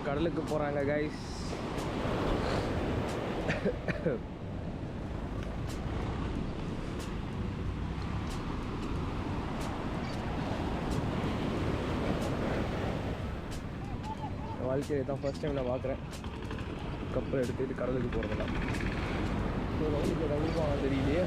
கடலுக்கு போகிறாங்க கைஸ். வாழ்க்கையை தான் ஃபர்ஸ்ட் டைம் நான் பார்க்குறேன் கப்பல் எடுத்துகிட்டு கடலுக்கு போகிறதெல்லாம். ஸோ ரவுண்டுக்கு ரவுண்டுக்கு தெரியலையே.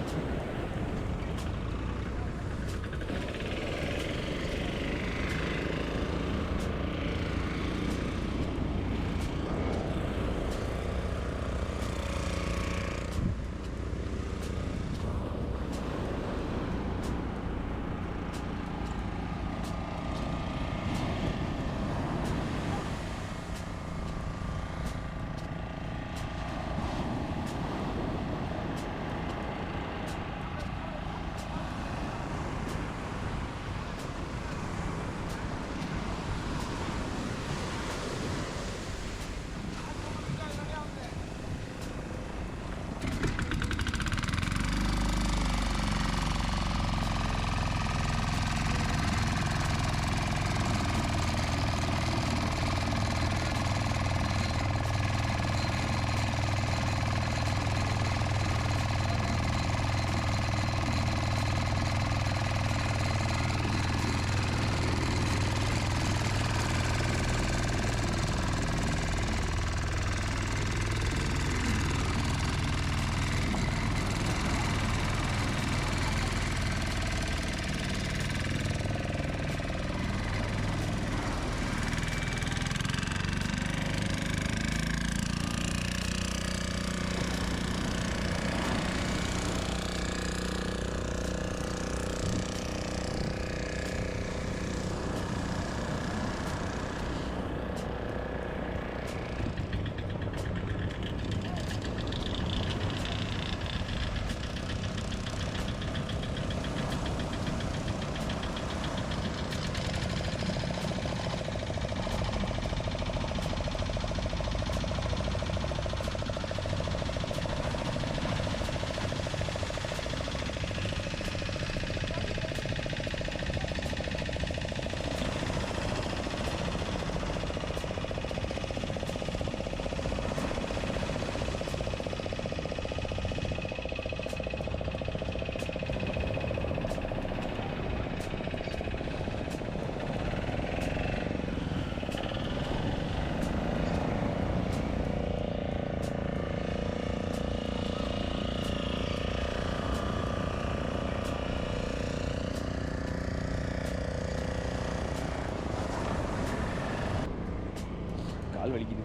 கால் வலிக்குது.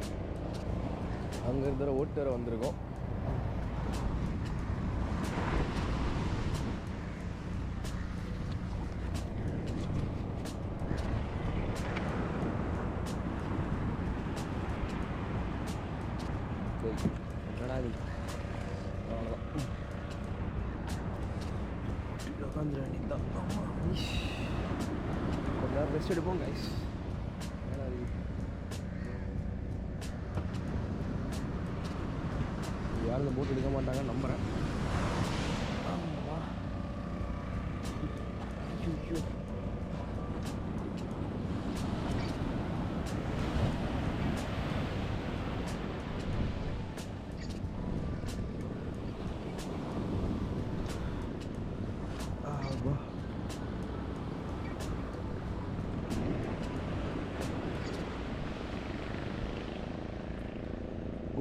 அங்கே இருக்கிற ஓட்டு வர வந்திருக்கோம். என்னடா இது அவ்வளோதான் உட்காந்துட வேண்டியதுதான். கொஞ்ச நேரம் ரெஸ்ட் எடுப்போம் கைஸ். யாரும் இந்த போட் எடுக்க மாட்டாங்கன்னு நம்புகிறேன்.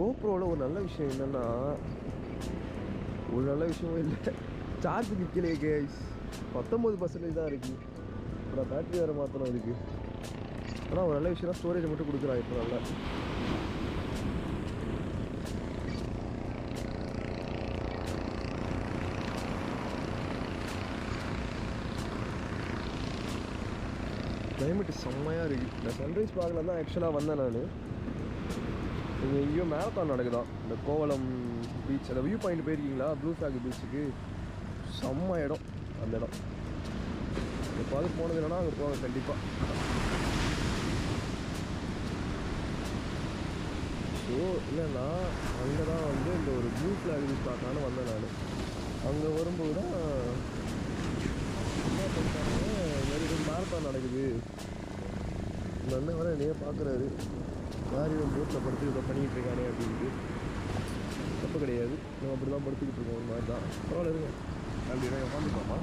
கோப்ரோவில் ஒரு நல்ல விஷயம் என்னென்னா, ஒரு நல்ல விஷயமும் இல்லை, சார்ஜ் நிற்கலையே கேஸ். 19% தான் இருக்குது. அப்புறம் பேட்டரி வேறு மாற்றணும் இருக்குது. ஆனால் ஒரு நல்ல விஷயம்னா ஸ்டோரேஜ் மட்டும் கொடுக்குறான் இப்போ நல்லா. கிளைமேட்டு செம்மையாக இருக்குது. இந்த சன்ரைஸ் பார்க்கல தான் ஆக்சுவலாக வந்தேன் நான். இங்கே எங்கேயோ மேரத்தான் நடக்குதான் இந்த கோவளம் பீச். அந்த வியூ பாயிண்ட் போயிருக்கீங்களா? ப்ளூ ஃப்ளாக் பீச்சுக்கு செம்ம இடம் அந்த இடம். எப்போது போனது இல்லைன்னா அங்கே போவேன் கண்டிப்பாக. ஸோ இல்லைன்னா அங்கே தான் வந்து இந்த ஒரு ப்ளூ ஃப்ளாக் பீச் பார்க்கலான்னு வந்தேன் நான். அங்கே வரும்போது தான் என்ன பண்ணிட்டாங்க, இது மேரத்தான் நடக்குது. இந்த அண்ணன் வர என்னையே பார்க்குறாரு, யார் இவன் போட்டில் படுத்து இதை பண்ணிக்கிட்டு இருக்கானே அப்படின்ட்டு. தப்பு கிடையாது, நம்ம அப்படி தான் படுத்துக்கிட்டு இருக்கோம். ஒரு மாதிரி தான் பரவாயில்ல இருங்க அப்படின்னா உட்காந்துக்கோமா.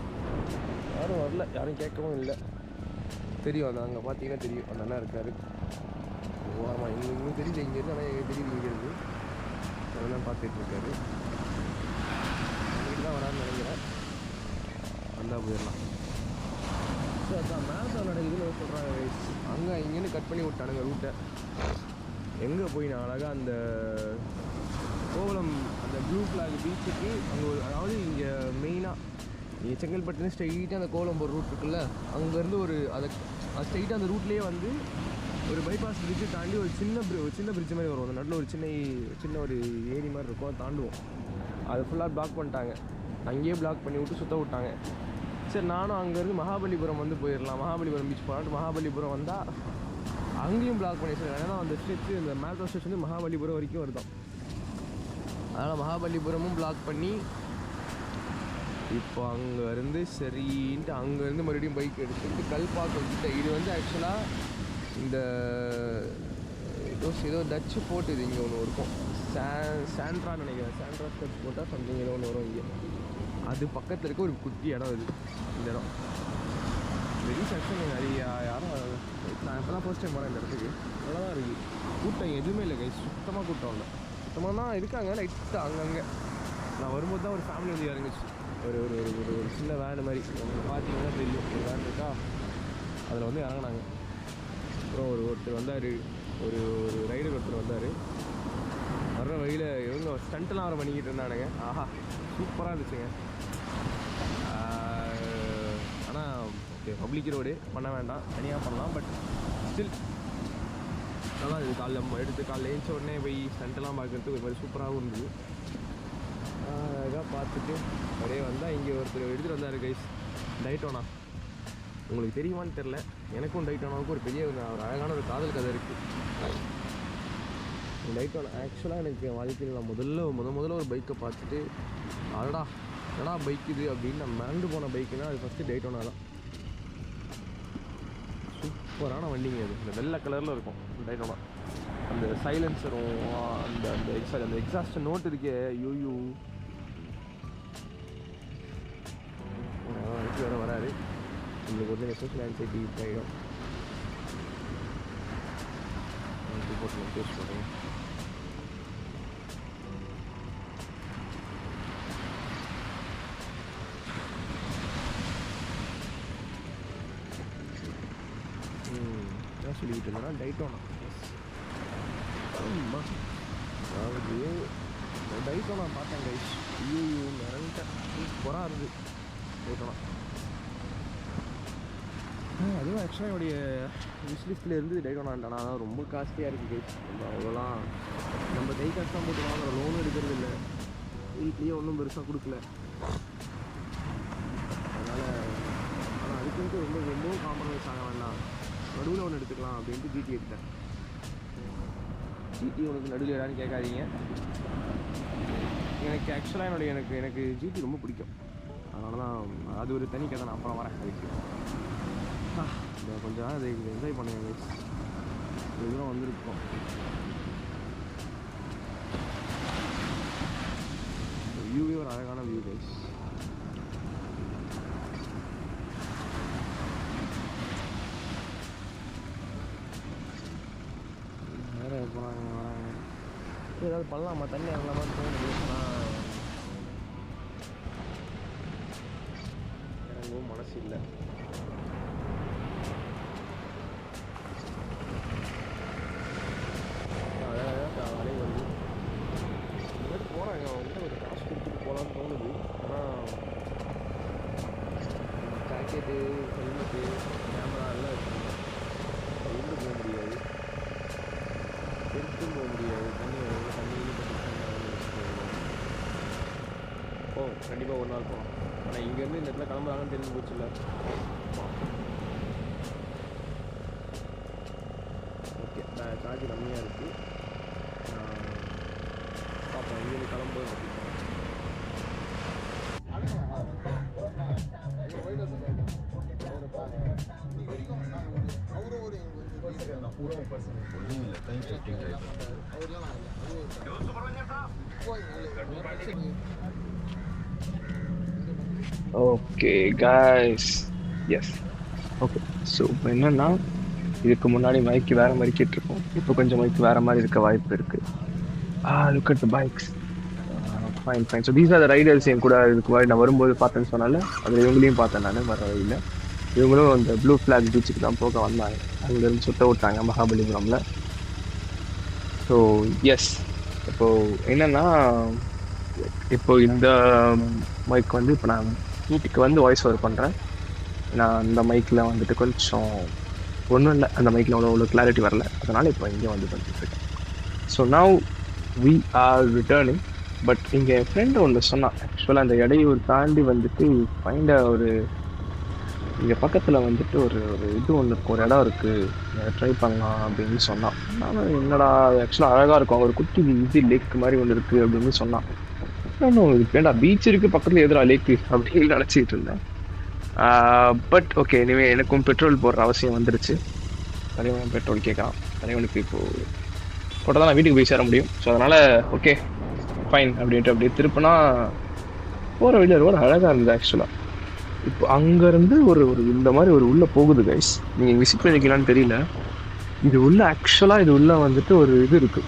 யாரும் வரல, யாரும் கேட்கவும் இல்லை. தெரியும் அந்த அங்கே பார்த்தீங்கன்னா தெரியும் அந்த அண்ணன் இருக்கார். ஆமாம், இன்னும் தெரியுது இங்கேருந்து. ஆனால் எங்களுக்கு தெரியுது இங்கேருந்து அதெல்லாம் பார்த்துட்ருக்காரு. அன்றைக்கி தான் வரான்னு நினைக்கிறேன். வந்தால் போயிடலாம். ஸோ அதான் மேரத்தான் நடக்குதுன்னு சொல்கிறாங்க கைஸ். அங்கே இங்கேருந்து கட் பண்ணி விட்டானுங்க ரூட்டை. எங்கே போய் நான் அழகாக அந்த கோவளம் அந்த ப்ளூ ஃப்ளாக் பீச்சுக்கு அங்கே ஒரு, அதாவது இங்கே மெயினாக நீங்கள் செங்கல்பட்டுன்னு ஸ்ட்ரெயிட்டாக அந்த கோவளம் போகிற ரூட் இருக்குல்ல, அங்கேருந்து ஒரு அது ஸ்ட்ரெயிட்டாக அந்த ரூட்லேயே வந்து ஒரு பைபாஸ் பிரிட்ஜு தாண்டி ஒரு சின்ன பிரிட்ஜ் மாதிரி வரும். அந்த நடுவில் ஒரு சின்ன ஒரு ஏரி மாதிரி இருக்கும், அதை தாண்டுவோம். அது ஃபுல்லாக பிளாக் பண்ணிட்டாங்க. அங்கேயே பிளாக் பண்ணி விட்டு சுற்ற விட்டாங்க. சரி, நானும் அங்கேருந்து மகாபலிபுரம் வந்து போயிடலாம், மகாபலிபுரம் பீச் போகலான்ட்டு மகாபலிபுரம் வந்தால் அங்கேயும் பிளாக் பண்ணி வச்சுருக்காங்க. ஏன்னா அந்த ஸ்ட்ரெச்சு, இந்த மேரத்தான் ஸ்ட்ரெச் வந்து மகாபலிபுரம் வரைக்கும் வருதான். அதனால் மகாபலிபுரமும் பிளாக் பண்ணி இப்போ அங்கேருந்து சரின்ட்டு அங்கேருந்து மறுபடியும் பைக் எடுத்துகிட்டு கல்பாக்கம் கிட்ட. இது வந்து ஆக்சுவலாக இந்த ஏதோ டச்சு போட்டு இது இங்கே ஒன்று இருக்கும், சாண்ட்ரான்னு நினைக்கிறேன். சாண்ட்ரா ஸ்டெப்ஸ் போட்டால் சம்திங் ஏதோ ஒன்று வரும் இங்கே. அது பக்கத்தில் இருக்க ஒரு குட்டி இடம் இது. இந்த இடம் வெரி செக்ஷன் நிறைய யாரும். நான் இப்போ தான் ஃபர்ஸ்ட் டைம் வரேன் இந்த இடத்துக்கு. நல்லா தான் இருக்குது. கூட்டம் எதுவுமே இல்லை கைஸ், சுத்தமாக கூட்டம் இல்லை. சுத்தமாக தான் இருக்காங்க லைட்டாக அங்கங்கே. நான் வரும்போது தான் ஒரு ஃபேமிலி வந்து இறங்குச்சு. ஒரு ஒரு ஒரு ஒரு சின்ன வேன் மாதிரி பார்த்தீங்கன்னா தெரியும். ஒரு வேன் இருக்கா, அதில் வந்து இறங்கினாங்க. அப்புறம் ஒருத்தர் வந்தார், ஒரு ரைடர் ஒருத்தர் வந்தார். வர்ற வழியில் இவங்க ஸ்டண்ட்டெலாம் வர பண்ணிக்கிட்டு இருந்தானுங்க. ஆஹா, சூப்பராக இருந்துச்சுங்க. ஆனால் ஓகே, பப்ளிக் ரோடு பண்ண வேண்டாம், தனியாக பண்ணலாம். பட் ஸ்டில் நல்லா இது. காலைல ஏஞ்ச உடனே போய் ஸ்டண்ட்டெல்லாம் பார்க்குறதுக்கு ஒரு மாதிரி சூப்பராகவும் இருந்தது. அழகாக பார்த்துட்டு அப்படியே வந்தால் இங்கே ஒருத்தர் எடுத்துகிட்டு வந்தார் கைஸ், டைட்டோனா. உங்களுக்கு தெரியுமான்னு தெரில, எனக்கும் டைட்டோனாவுக்கும் ஒரு பெரிய ஒரு அழகான ஒரு காதல் கதை இருக்குது. டைட்டோனா ஆக்சுவலாக எனக்கு என் வாழ்க்கையில் நான் முதல்ல ஒரு பைக்கை பார்த்துட்டு அடடா பைக் இது அப்படின்னு நான் மறந்து போன பைக்குன்னா அது ஃபஸ்ட்டு டைட்டோனா தான். சூப்பரான வண்டிங்க அது. இந்த வெள்ளை கலரில் இருக்கும் டைட்டோனா. அந்த சைலன்சரும் அந்த எக்ஸாஸ்ட் நோட் இருக்கே, யூ வேறு வராது. உங்களுக்கு வந்து சோஷியல் ஆன்சைட்டி ஆகிடும். போட்டு பேஸ் பண்ணுறேன். என்ன சொல்லிக்கிட்டு இருந்தேன்னா டைட்டோனா. அதாவது டைட்டோனா பார்த்தேன் கைஸ். மிரண்டேன், சூப்பராக இருக்குது டைட்டோனா. அதுவும் ஆக்சுவலாக என்னுடைய விஷ்லிஸ்ட்டில் இருந்து டைட்டோனான்ட்டானா. அதான் ரொம்ப காஸ்ட்லியாக இருக்குது கைஸ். அவ்வளோலாம் நம்ம கை காசு தான் போட்டு வாங்குற, லோனும் எடுக்கிறது இல்லை, வீட்லேயே ஒன்றும் பெருசாக கொடுக்கல. அதனால் ஆனால் அதுக்குன்ட்டு ரொம்பவும் காம்ப்ரமைஸ் ஆக வேண்டாம், நடுவில் ஒன்று எடுத்துக்கலாம் அப்படின்ட்டு ஜிடி எடுத்தேன். ஜிடி உனக்கு நடுவில் எடான்னு கேட்காதீங்க. எனக்கு ஆக்சுவலாக எனக்கு ஜிடி ரொம்ப பிடிக்கும். அதனால தான் அது ஒரு தனி கதை. நான் அப்புறம் வரேன் அதுக்கு. கொஞ்சம் அதை என்ஜாய் பண்ணுங்க கைஸ். இதுதான் வந்திருக்கோம். வியூவே ஒரு அழகான வியூ கைஸ். வேறு போகிறாங்க வராங்க. ஏதாவது பண்ணலாமா, தண்ணி இறங்கலாமான்னு தோணுது. ஆனால் இறங்கவும் மனசு இல்லை. அலை வருது. இங்கிட்ட போகிறாங்க, அவங்ககிட்ட ஒரு காசு கொடுத்துட்டு போகலான்னு தோணுது. ஆனால் ஜாக்கெட்டு, ஹெல்மெட்டு, கேமரா எல்லாம் வச்சுருந்தேன். உள்ளே போக முடியாது, எடுத்தும் போக முடியாது. தண்ணியில் கண்டிப்பாக ஒரு நாள் போகலாம். ஆனால் இங்கேருந்து இந்த இடத்துல கிளம்புறாங்கன்னு தெரிஞ்சு போச்சு இல்லை. ஓகே, சார்ஜ் கம்மியாக இருக்குது. பார்ப்போம் இங்கேருந்து கிளம்பும்போது okay guys, S okay. So இப்போ என்னென்னா, இதுக்கு முன்னாடி மைக்கு வேறு மாதிரி கேட்டிருக்கோம். இப்போ கொஞ்சம் மைக்கு வேறு மாதிரி இருக்க வாய்ப்பு இருக்குது. Look at the bikes. Fine fine. So these are the riders. என் கூட இதுக்கு முன்னாடி நான் வரும்போது பார்த்தேன்னு சொன்னால அதில் இவங்களையும் பார்த்தேன் நான் வர வழியில். இவங்களும் அந்த ப்ளூ ஃப்ளாக் பீச்சுக்கு தான் போக வந்தாங்க. அங்கேருந்து சுத்த விட்டாங்க மகாபலிபுரமில். ஸோ எஸ், இப்போது என்னென்னா, இப்போ இந்த மைக் வந்து இப்போ நான் வீட்டுக்கு வந்து வாய்ஸ் ஓவர் பண்ணுறேன். நான் அந்த மைக்கில் வந்துட்டு கொஞ்சம் ஒன்றும் இல்லை, அந்த மைக்கில் அவ்வளோ கிளாரிட்டி வரல. அதனால் இப்போ இங்கே வந்து பண்ணிட்டுருக்கேன். So now we are returning. But இங்கே என் ஃப்ரெண்டு ஒன்று சொன்னான். ஆக்சுவலாக அந்த இடையூர் தாண்டி வந்துட்டு ஃபைண்ட ஒரு இங்கே பக்கத்தில் வந்துட்டு ஒரு இது ஒன்று இருக்கும், ஒரு இடம் இருக்குது, ட்ரை பண்ணலாம் அப்படின்னு சொன்னான். நானும் என்னடா ஆக்சுவலாக அழகாக இருக்கும், ஒரு குட்டி இது லேக் மாதிரி ஒன்று இருக்குது அப்படின்னு சொன்னான். இன்னும் இதுக்கு வேண்டா, பீச் இருக்குது பக்கத்தில், எதிராக லேக்கு அப்படின்னு நினச்சிக்கிட்டு இருந்தேன். பட் ஓகே, இனிமேல் எனக்கும் பெட்ரோல் போடுற அவசியம் வந்துருச்சு. தலைவன் பெட்ரோல் கேட்கலாம். தலைவனுக்கு இப்போது போட்டால் தான் நான் வீட்டுக்கு போய் சேர முடியும். ஸோ அதனால் ஓகே ஃபைன் அப்படின்ட்டு அப்படியே திருப்பினா போகிற வழியில் ரொம்ப அழகாக இருந்தது. ஆக்சுவலாக இப்போ அங்கேருந்து ஒரு இந்த மாதிரி ஒரு உள்ளே போகுது கைஸ். நீங்கள் விசிட் பண்ணிக்கலான்னு தெரியல. இது உள்ள ஆக்சுவலாக இது உள்ள வந்துட்டு ஒரு இது இருக்குது,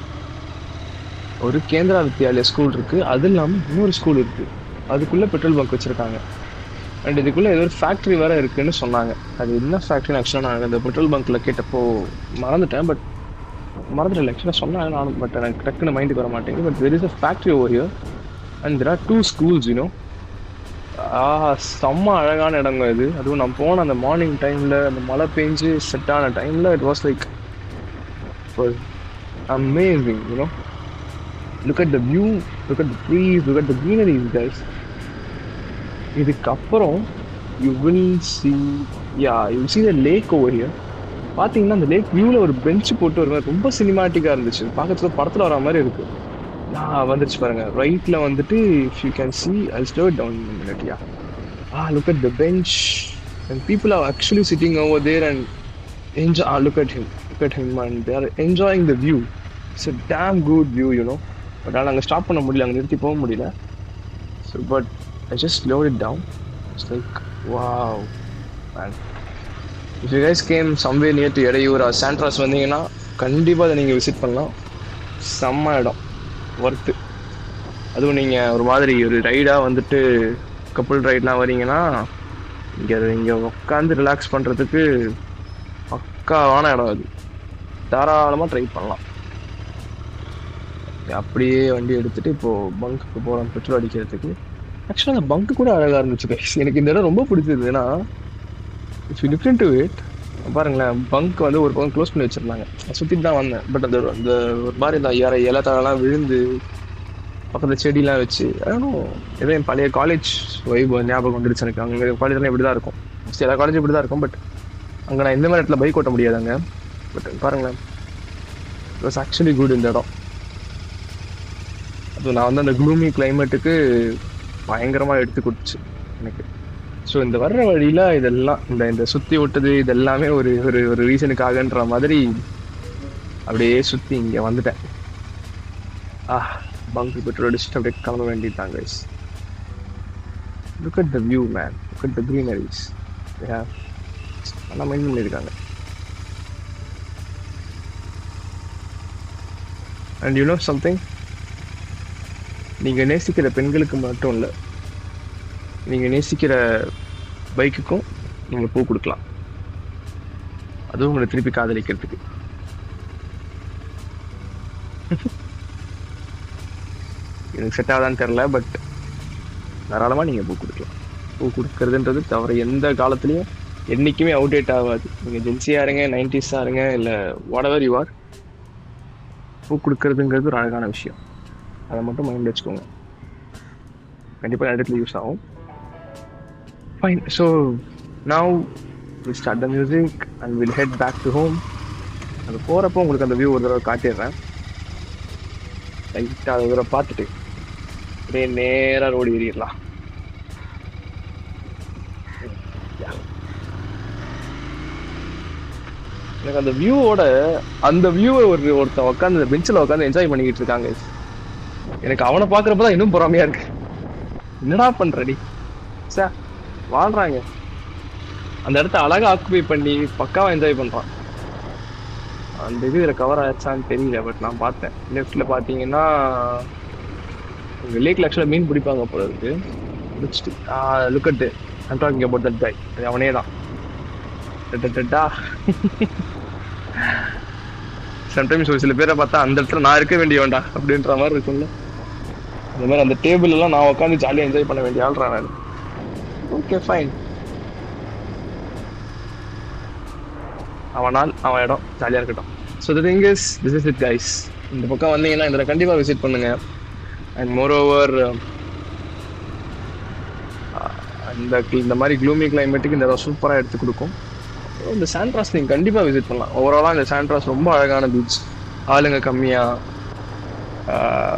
ஒரு கேந்திரா வித்யாலயா ஸ்கூல் இருக்குது. அது இல்லாமல் இன்னொரு ஸ்கூல் இருக்குது. அதுக்குள்ளே பெட்ரோல் பங்க் வச்சுருக்காங்க. அண்ட் இதுக்குள்ளே ஏதோ ஒரு ஃபேக்ட்ரி வேறு இருக்குதுன்னு சொன்னாங்க. அது என்ன ஃபேக்ட்ரின்னு ஆக்சுவலாக நான் அந்த பெட்ரோல் பங்க்கில் கேட்டப்போ மறந்துட்டேன். பட் மறந்துட்டேன் ஆக்சுவலாக சொன்னாங்க நானும், பட் எனக்கு டக்குன்னு மைண்டுக்கு வர மாட்டேங்குது. But there is a factory over here and there are 2 schools, you know. செம்ம அழகான இடங்க இது. அதுவும் நான் போன அந்த மார்னிங் டைமில், அந்த மழை பெஞ்சு செட் ஆன டைமில், it was like amazing, you know. Look at the view, look at the trees, look at the greenery, guys. இதுக்கப்புறம் you will see the lake over here. பார்த்தீங்கன்னா அந்த லேக் வியூவில் ஒரு பெஞ்ச் போட்டு ஒரு மாதிரி ரொம்ப சினிமாட்டிக்காக இருந்துச்சு. பார்க்கறதுக்கு படத்தில் வர மாதிரி இருக்குது. வந்துருச்சு பாருங்க ரைட்ல வந்துட்டு. if you can see, I'll slow it down in a minute. Look at the bench and people are actually sitting over there and enjoy. Look at him and they are enjoying the view. It's a damn good view, you know. But அங்க stop பண்ண முடியல, அங்க நிறுத்தி போக முடியல. So but I just slowed it down. It's like wow man. If you guys came somewhere near to Edayur or Santras வந்தீங்கன்னா கண்டிப்பாக அதை நீங்கள் விசிட் பண்ணலாம். செம்ம இடம், ஒர்த்து. அதுவும் நீங்கள் ஒரு மாதிரி ஒரு ரைடாக வந்துட்டு கப்புள் ரைட்லாம் வரீங்கன்னா இங்கே உட்காந்து ரிலாக்ஸ் பண்ணுறதுக்கு பக்காவான இடம் அது. தாராளமாக ட்ரை பண்ணலாம். அப்படியே வண்டி எடுத்துகிட்டு இப்போது பங்க்குக்கு போகிறோம் பெட்ரோல் அடிக்கிறதுக்கு. ஆக்சுவலாக அந்த பங்க்கு கூட அழகாக இருந்துச்சு கைஸ். எனக்கு இந்த இடம் ரொம்ப பிடிச்சது. ஏன்னா if you listen to it, பாருங்களேன், பங்க் வந்து ஒரு பங்க் க்ளோஸ் பண்ணி வச்சுருந்தாங்க. சுற்றிட்டு தான் வந்தேன். பட் அந்த ஒரு மாதிரி இந்த இலத்தாழெல்லாம் விழுந்து பக்கத்தில் செடியெலாம் வச்சு ஏதோ என் பழைய காலேஜ் வைப் ஞாபகம் வந்துருச்சு எனக்கு. அங்கே காலேஜ்லாம் இப்படி தான் இருக்கும், எல்லா காலேஜும் இப்படி தான் இருக்கும். பட் அங்கே நான் இந்த மாதிரி இடத்துல பைக் ஓட்ட முடியாது அங்கே. பட் பாருங்களேன், இட் வாஸ் ஆக்சுவலி குட் இந்த இடம். அது நான் வந்து அந்த க்ளூமி கிளைமேட்டுக்கு பயங்கரமாக எடுத்து கொடுத்துச்சு எனக்கு. ஸோ இந்த வர்ற வழியில் இதெல்லாம் இந்த சுற்றி விட்டது இதெல்லாமே ஒரு ஒரு ரீசனுக்காகன்ற மாதிரி அப்படியே சுற்றி இங்கே வந்துட்டேன். பங்கு பெட்ரோல் அடிச்சுட்டு அப்படியே கிளம்ப வேண்டியதுதான் guys. Look at the view man, look at the greeneries. நல்லா மெயின்டைன் பண்ணியிருக்காங்க. அண்ட் யூ நோ சம்திங், நீங்கள் நேசிக்கிற பெண்களுக்கு மட்டும் இல்லை, நீங்கள் நேசிக்கிற பைக்குக்கும் நீங்கள் பூ கொடுக்கலாம். அதுவும் உங்களை திருப்பி காதலிக்கிறதுக்கு. எனக்கு செட் ஆகுதான்னு தெரில, பட் தாராளமாக நீங்கள் பூ கொடுக்கலாம். பூ கொடுக்கறதுன்றது தவிர எந்த காலத்துலேயும் என்றைக்குமே அவுடேட் ஆகாது. நீங்கள் ஜென்சியாக இருங்க, 90s இருங்க, இல்லை வாட்எவர் யூ ஆர், பூ கொடுக்கறதுங்கிறது ஒரு அழகான விஷயம். அதை மட்டும் மைண்ட் வச்சுக்கோங்க. கண்டிப்பாக இடத்துல யூஸ் ஆகும். Fine. So now will start the music and will head back to home. அது போகிறப்போ உங்களுக்கு அந்த வியூ ஒரு தடவை காட்டிடுறேன். லைட்டாக அதை தடவை பார்த்துட்டு அப்படியே நேராக ரோடு ஏறிடலாம். எனக்கு அந்த வியூவோட அந்த வியூவை ஒருத்தன் உட்காந்து பெஞ்சில் உட்காந்து என்ஜாய் பண்ணிக்கிட்டு இருக்காங்க. எனக்கு அவனை பார்க்குறப்ப தான் இன்னும் பொறாமையா இருக்கு. என்னடா பண்றடி சார், வாழ்றாங்க, அந்த இடத்த அழகா ஆக்குபை பண்ணி பக்காவா என்ஜாய் பண்றான். அந்த இது இதில் கவர் ஆச்சான்னு தெரியல, பட் நான் பார்த்தேன். லெஃப்ட்ல பார்த்தீங்கன்னா லேக்ல ஆக்சுவலாக மீன் பிடிப்பாங்க போல இருக்கு. பிடிச்சிட்டு look at I'm talking about that guy. அவனே தான். சம்டைம்ஸ் ஒரு சில பேரை பார்த்தா அந்த இடத்துல நான் இருக்க வேண்டிய வேண்டாம் அப்படின்ற மாதிரி இருக்கும்ல. அந்த மாதிரி அந்த டேபிள் எல்லாம் நான் உட்காந்து ஜாலியாக என்ஜாய் பண்ண வேண்டிய ஆள்றான் நான். ஓகே ஃபைன், அவன் நாள் அவன் இடம் ஜாலியாக இருக்கட்டும். So the thing is this is it guys. இந்த பக்கம் வந்தீங்கன்னா இதில் கண்டிப்பாக விசிட் பண்ணுங்க. அண்ட் மோர் ஓவர் இந்த மாதிரி க்ளூமி கிளைமேட்டுக்கு இந்த இடம் சூப்பராக எடுத்து கொடுக்கும். இந்த சாண்ட்ராஸ் நீங்கள் கண்டிப்பாக விசிட் பண்ணலாம். ஓவராலாக இந்த சாண்ட்ராஸ் ரொம்ப அழகான பீச், ஆளுங்க கம்மியாக,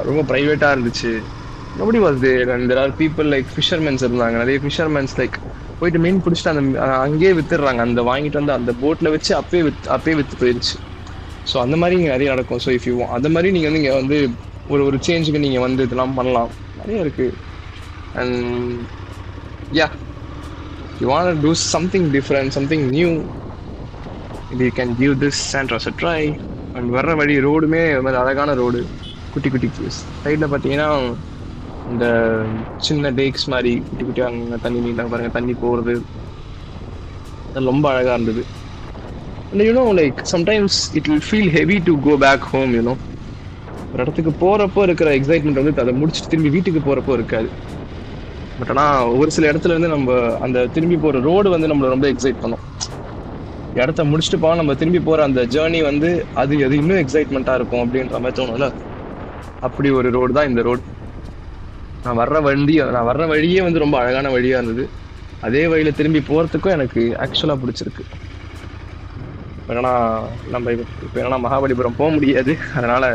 ரொம்ப ப்ரைவேட்டாக இருந்துச்சு. Nobody was there and there are people like ஃபிஷர்மென்ஸ் இருந்தாங்க. நிறைய ஃபிஷர்மென்ஸ் லைக் போயிட்டு மீன் பிடிச்சிட்டு அந்த அங்கேயே வித்துடுறாங்க. அந்த வாங்கிட்டு வந்து அந்த போட்டில் வச்சு அப்பயே விற்று போயிடுச்சு. ஸோ அந்த மாதிரி இங்கே நிறைய நடக்கும். ஸோ இஃப் யூ அந்த மாதிரி நீங்கள் வந்து இங்கே வந்து ஒரு சேஞ்சுக்கு நீங்கள் வந்து இதெல்லாம் பண்ணலாம். நிறைய இருக்குது. And yeah, you want to do something different, something new, you can give this Santros a try. And வர்ற வழி ரோடுமே அழகான ரோடு, குட்டி குட்டி கேஸ். சைடில் பார்த்தீங்கன்னா இந்த சின்ன டேக்ஸ் மாதிரி குட்டி குட்டியாக அங்கே தண்ணி நீட்டாக பாருங்க, தண்ணி போகிறது ரொம்ப அழகாக இருந்தது. And you know, like sometimes it will feel heavy to go back home, you know. ஒரு இடத்துக்கு போகிறப்போ இருக்கிற எக்ஸைட்மெண்ட் வந்து அதை முடிச்சுட்டு திரும்பி வீட்டுக்கு போகிறப்போ இருக்காது. பட் ஆனால் ஒரு சில இடத்துல இருந்து நம்ம அந்த திரும்பி போகிற ரோடு வந்து நம்மளை ரொம்ப எக்ஸைட் பண்ணோம். இடத்த முடிச்சுட்டு போனால் நம்ம திரும்பி போகிற அந்த ஜேர்னி வந்து அது இன்னும் எக்ஸைட்மெண்ட்டாக இருக்கும் அப்படின்ற மாதிரி தோணும்ல. அப்படி ஒரு ரோடு தான் இந்த ரோடு. நான் வர்ற வழியே வந்து ரொம்ப அழகான வழியாக இருந்தது. அதே வழியில் திரும்பி போகிறதுக்கும் எனக்கு ஆக்சுவலாக பிடிச்சிருக்கு. ஏன்னா நம்ம இப்போ மகாபலிபுரம் போக முடியாது, அதனால்